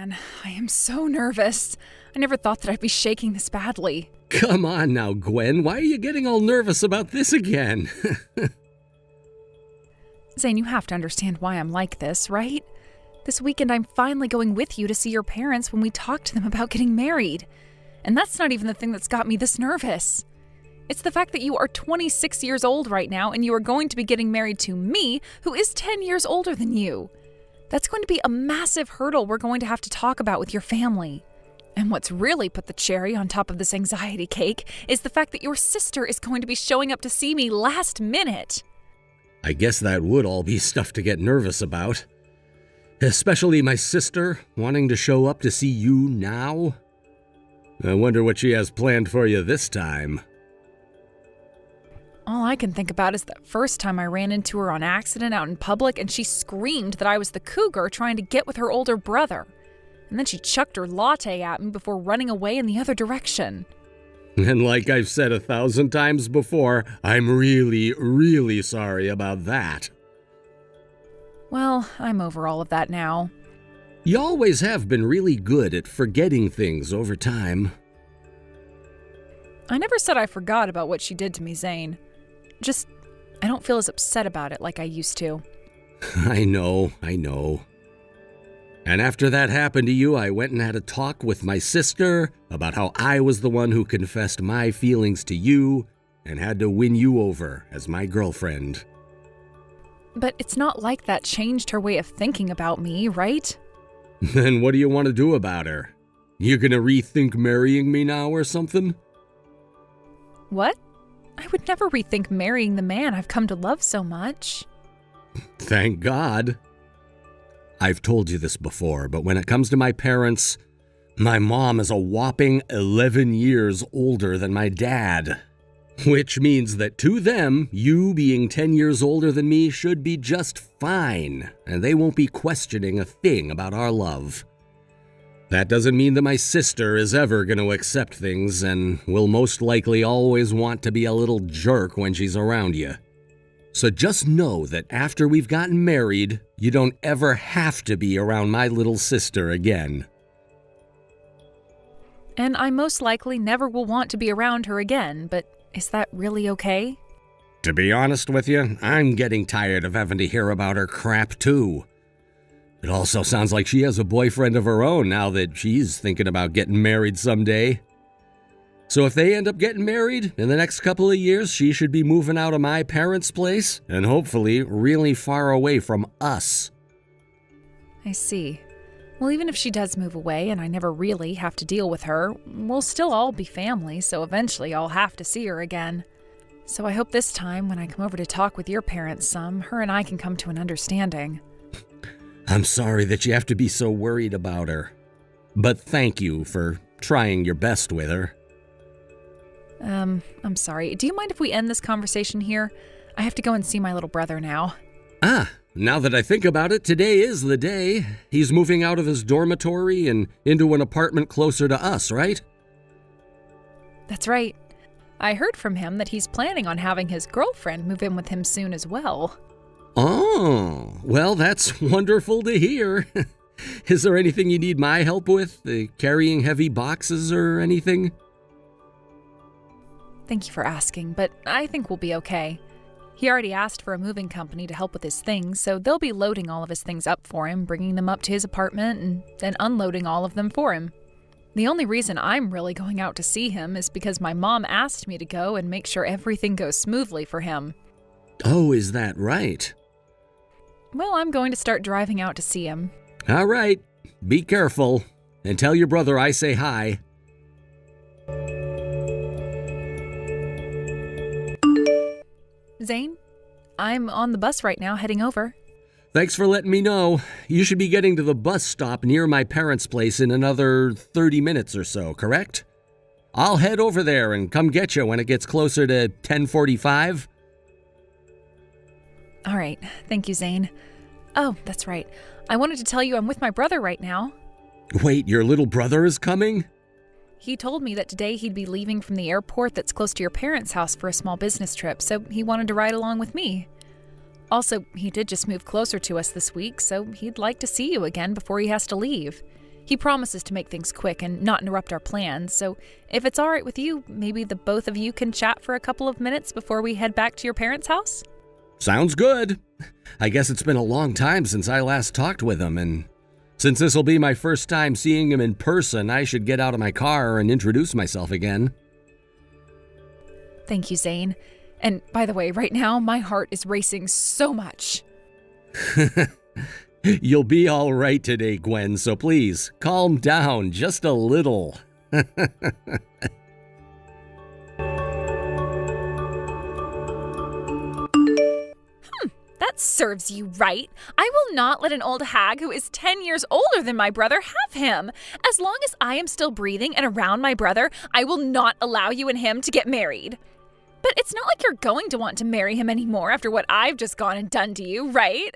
man, I am so nervous. I never thought that I'd be shaking this badly. Come on now, Gwen. Why are you getting all nervous about this again? Zane, you have to understand why I'm like this, right? This weekend I'm finally going with you to see your parents when we talk to them about getting married. And that's not even the thing that's got me this nervous. It's the fact that you are 26 years old right now and you are going to be getting married to me, who is 10 years older than you. That's going to be a massive hurdle we're going to have to talk about with your family. And what's really put the cherry on top of this anxiety cake is the fact that your sister is going to be showing up to see me last minute. I guess that would all be stuff to get nervous about. Especially my sister wanting to show up to see you now. I wonder what she has planned for you this time. All I can think about is that first time I ran into her on accident out in public and she screamed that I was the cougar trying to get with her older brother. And then she chucked her latte at me before running away in the other direction. And like I've said 1,000 times before, I'm really, really sorry about that. Well, I'm over all of that now. You always have been really good at forgetting things over time. I never said I forgot about what she did to me, Zane. Just, I don't feel as upset about it like I used to. I know. And after that happened to you, I went and had a talk with my sister about how I was the one who confessed my feelings to you and had to win you over as my girlfriend. But it's not like that changed her way of thinking about me, right? Then what do you want to do about her? You gonna rethink marrying me now or something? What? I would never rethink marrying the man I've come to love so much. Thank God. I've told you this before, but when it comes to my parents, my mom is a whopping 11 years older than my dad. Which means that to them, you being 10 years older than me should be just fine, and they won't be questioning a thing about our love. That doesn't mean that my sister is ever going to accept things and will most likely always want to be a little jerk when she's around you. So just know that after we've gotten married, you don't ever have to be around my little sister again. And I most likely never will want to be around her again, but is that really okay? To be honest with you, I'm getting tired of having to hear about her crap too. It also sounds like she has a boyfriend of her own now that she's thinking about getting married someday. So if they end up getting married in the next couple of years, she should be moving out of my parents' place and hopefully really far away from us. I see. Well, even if she does move away and I never really have to deal with her, we'll still all be family, so eventually I'll have to see her again. So I hope this time when I come over to talk with your parents some, her and I can come to an understanding. I'm sorry that you have to be so worried about her. But thank you for trying your best with her. I'm sorry. Do you mind if we end this conversation here? I have to go and see my little brother now. Now that I think about it, today is the day. He's moving out of his dormitory and into an apartment closer to us, right? That's right. I heard from him that he's planning on having his girlfriend move in with him soon as well. Oh, well, that's wonderful to hear. Is there anything you need my help with? Carrying heavy boxes or anything? Thank you for asking, but I think we'll be okay. He already asked for a moving company to help with his things, so they'll be loading all of his things up for him, bringing them up to his apartment, and then unloading all of them for him. The only reason I'm really going out to see him is because my mom asked me to go and make sure everything goes smoothly for him. Oh, is that right? Well, I'm going to start driving out to see him. All right. Be careful. And tell your brother I say hi. Zane, I'm on the bus right now, heading over. Thanks for letting me know. You should be getting to the bus stop near my parents' place in another 30 minutes or so, correct? I'll head over there and come get you when it gets closer to 10:45. All right. Thank you, Zane. Oh, that's right. I wanted to tell you I'm with my brother right now. Wait, your little brother is coming? He told me that today he'd be leaving from the airport that's close to your parents' house for a small business trip, so he wanted to ride along with me. Also, he did just move closer to us this week, so he'd like to see you again before he has to leave. He promises to make things quick and not interrupt our plans, so if it's all right with you, maybe the both of you can chat for a couple of minutes before we head back to your parents' house? Sounds good. I guess it's been a long time since I last talked with him, and since this will be my first time seeing him in person, I should get out of my car and introduce myself again. Thank you, Zane. And by the way, right now, my heart is racing so much. You'll be all right today, Gwen, so please, calm down just a little. That serves you right. I will not let an old hag who is 10 years older than my brother have him. As long as I am still breathing and around my brother, I will not allow you and him to get married. But it's not like you're going to want to marry him anymore after what I've just gone and done to you, right?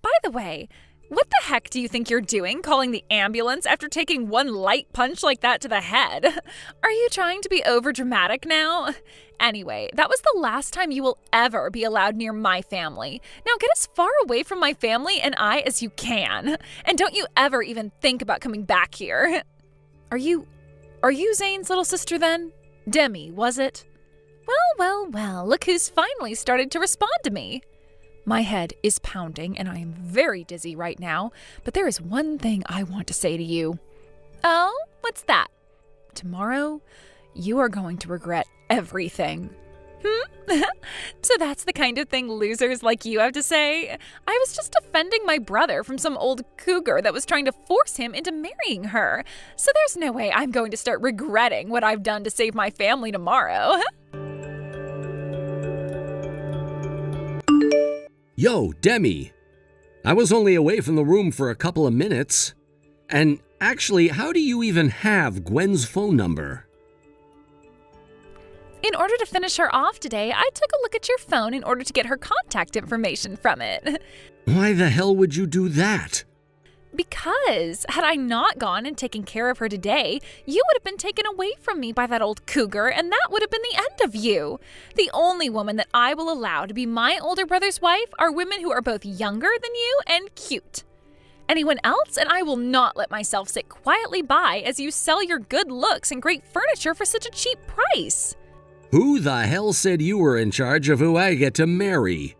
By the way, what the heck do you think you're doing calling the ambulance after taking one light punch like that to the head? Are you trying to be overdramatic now? Anyway, that was the last time you will ever be allowed near my family. Now get as far away from my family and I as you can. And don't you ever even think about coming back here. Are you Zane's little sister then? Demi, was it? Well, look who's finally started to respond to me. My head is pounding and I am very dizzy right now, but there is one thing I want to say to you. Oh, what's that? Tomorrow, you are going to regret everything. So that's the kind of thing losers like you have to say? I was just defending my brother from some old cougar that was trying to force him into marrying her. So there's no way I'm going to start regretting what I've done to save my family tomorrow. Yo, Demi. I was only away from the room for a couple of minutes. And actually, how do you even have Gwen's phone number? In order to finish her off today, I took a look at your phone in order to get her contact information from it. Why the hell would you do that? Because had I not gone and taken care of her today, you would have been taken away from me by that old cougar, and that would have been the end of you. The only woman that I will allow to be my older brother's wife are women who are both younger than you and cute. Anyone else, and I will not let myself sit quietly by as you sell your good looks and great furniture for such a cheap price. Who the hell said you were in charge of who I get to marry?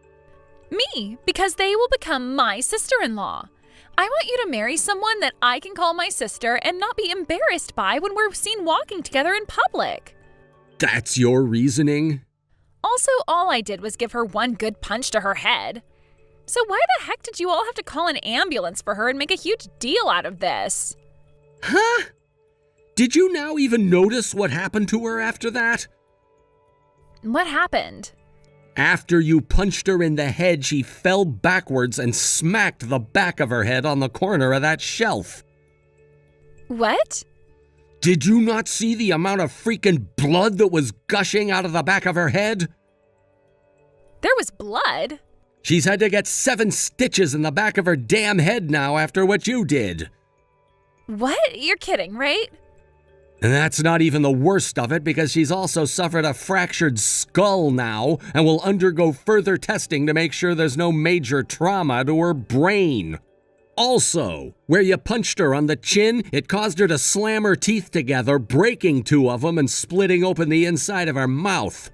Me, because they will become my sister-in-law. I want you to marry someone that I can call my sister and not be embarrassed by when we're seen walking together in public. That's your reasoning? Also, all I did was give her one good punch to her head. So why the heck did you all have to call an ambulance for her and make a huge deal out of this? Huh? Did you now even notice what happened to her after that? What happened? After you punched her in the head, she fell backwards and smacked the back of her head on the corner of that shelf. What? Did you not see the amount of freaking blood that was gushing out of the back of her head? There was blood? She's had to get 7 stitches in the back of her damn head now after what you did. What? You're kidding, right? And that's not even the worst of it, because she's also suffered a fractured skull now and will undergo further testing to make sure there's no major trauma to her brain. Also, where you punched her on the chin, it caused her to slam her teeth together, breaking 2 of them and splitting open the inside of her mouth.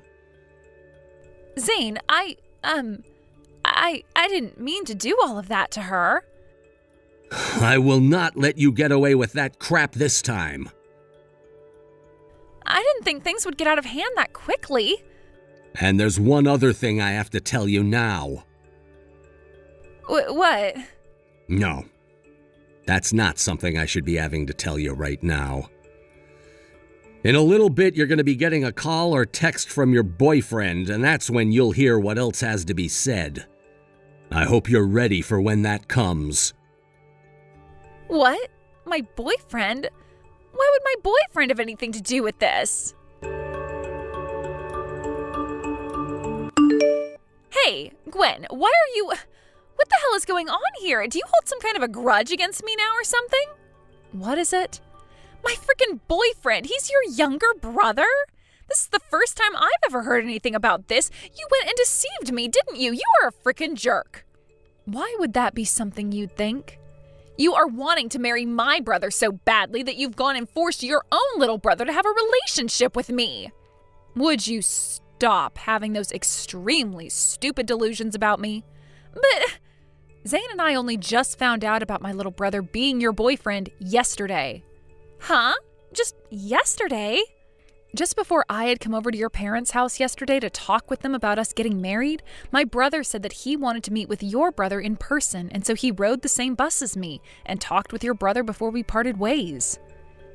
Zane, I didn't mean to do all of that to her. I will not let you get away with that crap this time. I didn't think things would get out of hand that quickly. And there's one other thing I have to tell you now. What? No, that's not something I should be having to tell you right now. In a little bit, you're going to be getting a call or text from your boyfriend, and that's when you'll hear what else has to be said. I hope you're ready for when that comes. What? My boyfriend? Why would my boyfriend have anything to do with this? Hey, Gwen, why are you... What the hell is going on here? Do you hold some kind of a grudge against me now or something? What is it? My freaking boyfriend. He's your younger brother? This is the first time I've ever heard anything about this. You went and deceived me, didn't you? You were a freaking jerk. Why would that be something you'd think? You are wanting to marry my brother so badly that you've gone and forced your own little brother to have a relationship with me. Would you stop having those extremely stupid delusions about me? But Zane and I only just found out about my little brother being your boyfriend yesterday. Huh? Just yesterday? Just before I had come over to your parents' house yesterday to talk with them about us getting married, my brother said that he wanted to meet with your brother in person, and so he rode the same bus as me and talked with your brother before we parted ways.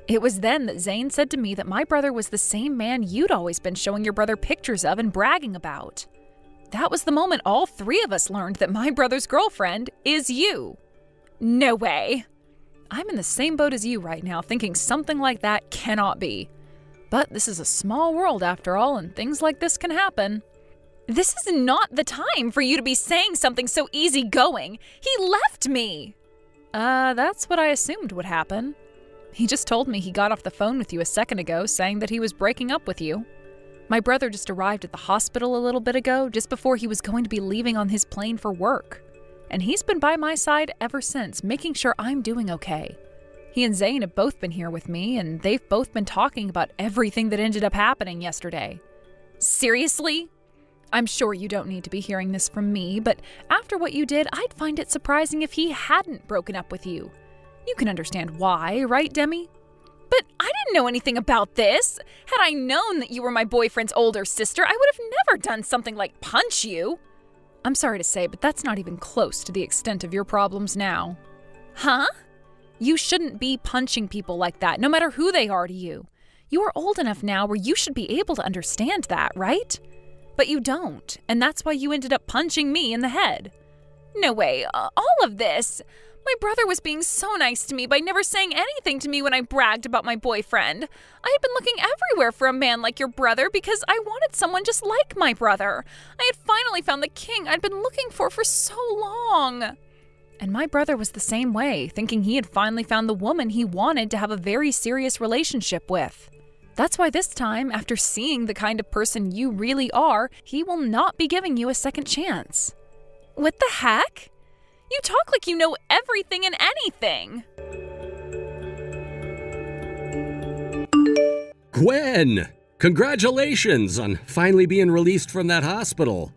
It was then that Zane said to me that my brother was the same man you'd always been showing your brother pictures of and bragging about. That was the moment all three of us learned that my brother's girlfriend is you. No way. I'm in the same boat as you right now, thinking something like that cannot be. But this is a small world after all, and things like this can happen. This is not the time for you to be saying something so easygoing. He left me. That's what I assumed would happen. He just told me he got off the phone with you a second ago, saying that he was breaking up with you. My brother just arrived at the hospital a little bit ago, just before he was going to be leaving on his plane for work. And he's been by my side ever since, making sure I'm doing okay. He and Zane have both been here with me, and they've both been talking about everything that ended up happening yesterday. Seriously? I'm sure you don't need to be hearing this from me, but after what you did, I'd find it surprising if he hadn't broken up with you. You can understand why, right, Demi? But I didn't know anything about this. Had I known that you were my boyfriend's older sister, I would have never done something like punch you. I'm sorry to say, but that's not even close to the extent of your problems now. Huh? You shouldn't be punching people like that, no matter who they are to you. You are old enough now where you should be able to understand that, right? But you don't, and that's why you ended up punching me in the head. No way, all of this. My brother was being so nice to me by never saying anything to me when I bragged about my boyfriend. I had been looking everywhere for a man like your brother because I wanted someone just like my brother. I had finally found the king I'd been looking for so long. And my brother was the same way, thinking he had finally found the woman he wanted to have a very serious relationship with. That's why this time, after seeing the kind of person you really are, he will not be giving you a second chance. What the heck? You talk like you know everything and anything. Gwen! Congratulations on finally being released from that hospital.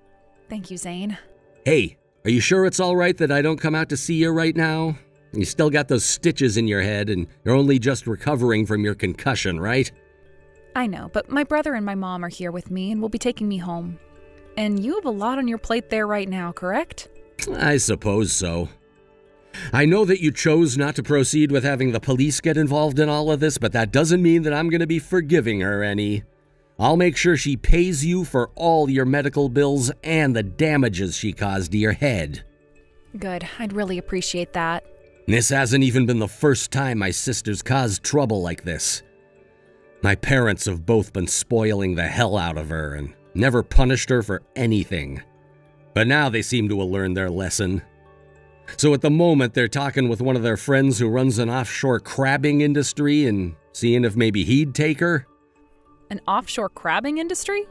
Thank you, Zane. Hey, are you sure it's all right that I don't come out to see you right now? You still got those stitches in your head and you're only just recovering from your concussion, right? I know, but my brother and my mom are here with me and will be taking me home. And you have a lot on your plate there right now, correct? I suppose so. I know that you chose not to proceed with having the police get involved in all of this, but that doesn't mean that I'm going to be forgiving her any. I'll make sure she pays you for all your medical bills and the damages she caused to your head. Good. I'd really appreciate that. This hasn't even been the first time my sister's caused trouble like this. My parents have both been spoiling the hell out of her and never punished her for anything. But now they seem to have learned their lesson. So at the moment, they're talking with one of their friends who runs an offshore crabbing industry and seeing if maybe he'd take her. An offshore crabbing industry?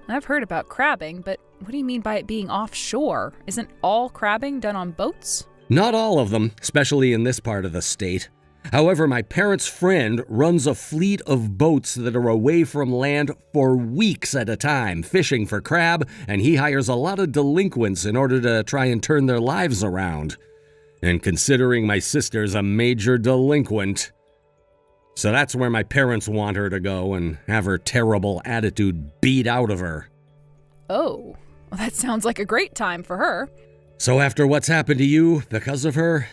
I've heard about crabbing, but what do you mean by it being offshore? Isn't all crabbing done on boats? Not all of them, especially in this part of the state. However, my parents' friend runs a fleet of boats that are away from land for weeks at a time, fishing for crab, and he hires a lot of delinquents in order to try and turn their lives around. And considering my sister's a major delinquent, so that's where my parents want her to go and have her terrible attitude beat out of her. Oh, well, that sounds like a great time for her. So after what's happened to you because of her,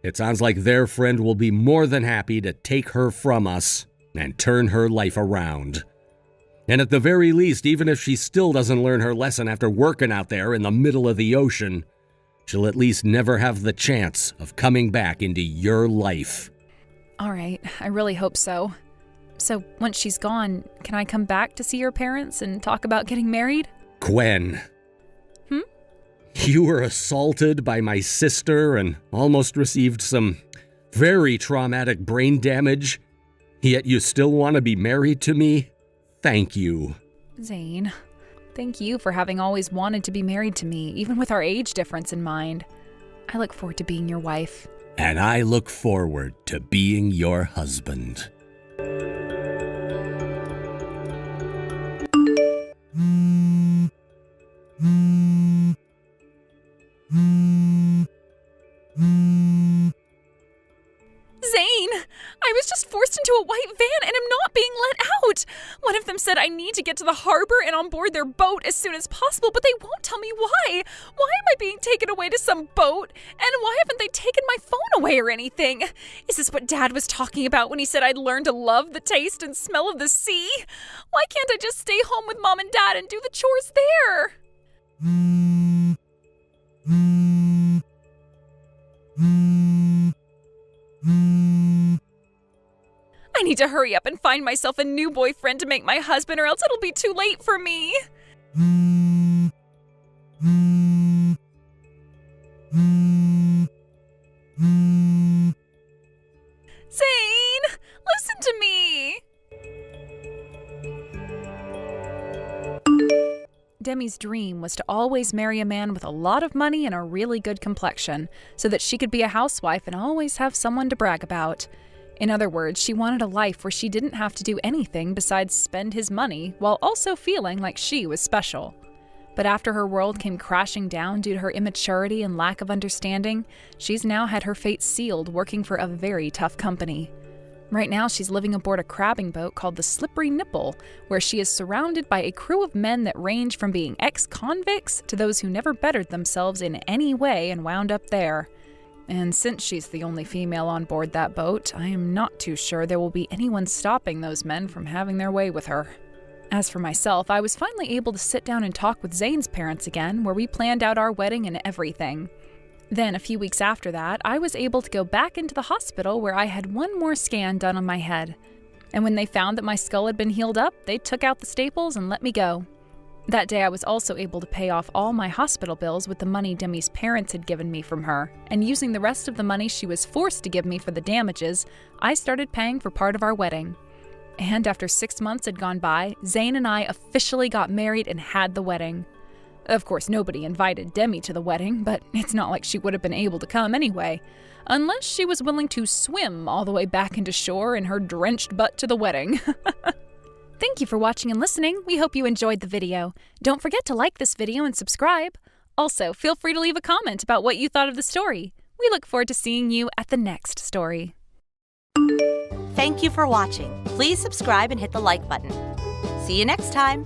it sounds like their friend will be more than happy to take her from us and turn her life around. And at the very least, even if she still doesn't learn her lesson after working out there in the middle of the ocean, she'll at least never have the chance of coming back into your life. All right, I really hope so. So once she's gone, can I come back to see your parents and talk about getting married? Gwen. You were assaulted by my sister and almost received some very traumatic brain damage, yet you still want to be married to me? Thank you. Zane, thank you for having always wanted to be married to me, even with our age difference in mind. I look forward to being your wife. and I look forward to being your husband. Zane, I was just forced into a white van and am not being let out. One of them said I need to get to the harbor and on board their boat as soon as possible, but they won't tell me why. Why am I being taken away to some boat? And why haven't they taken my phone away or anything? Is this what Dad was talking about when he said I'd learn to love the taste and smell of the sea? Why can't I just stay home with Mom and Dad and do the chores there? I need to hurry up and find myself a new boyfriend to make my husband, or else it'll be too late for me. Zane, listen to me. Demi's dream was to always marry a man with a lot of money and a really good complexion, so that she could be a housewife and always have someone to brag about. In other words, she wanted a life where she didn't have to do anything besides spend his money, while also feeling like she was special. But after her world came crashing down due to her immaturity and lack of understanding, she's now had her fate sealed working for a very tough company. Right now, she's living aboard a crabbing boat called the Slippery Nipple, where she is surrounded by a crew of men that range from being ex-convicts to those who never bettered themselves in any way and wound up there. And since she's the only female on board that boat, I am not too sure there will be anyone stopping those men from having their way with her. As for myself, I was finally able to sit down and talk with Zane's parents again, where we planned out our wedding and everything. Then, a few weeks after that, I was able to go back into the hospital where I had one more scan done on my head. And when they found that my skull had been healed up, they took out the staples and let me go. That day, I was also able to pay off all my hospital bills with the money Demi's parents had given me from her, and using the rest of the money she was forced to give me for the damages, I started paying for part of our wedding. And after 6 months had gone by, Zane and I officially got married and had the wedding. Of course, nobody invited Demi to the wedding, but it's not like she would have been able to come anyway, unless she was willing to swim all the way back into shore in her drenched butt to the wedding. Thank you for watching and listening. We hope you enjoyed the video. Don't forget to like this video and subscribe. Also, feel free to leave a comment about what you thought of the story. We look forward to seeing you at the next story. Thank you for watching. Please subscribe and hit the like button. See you next time.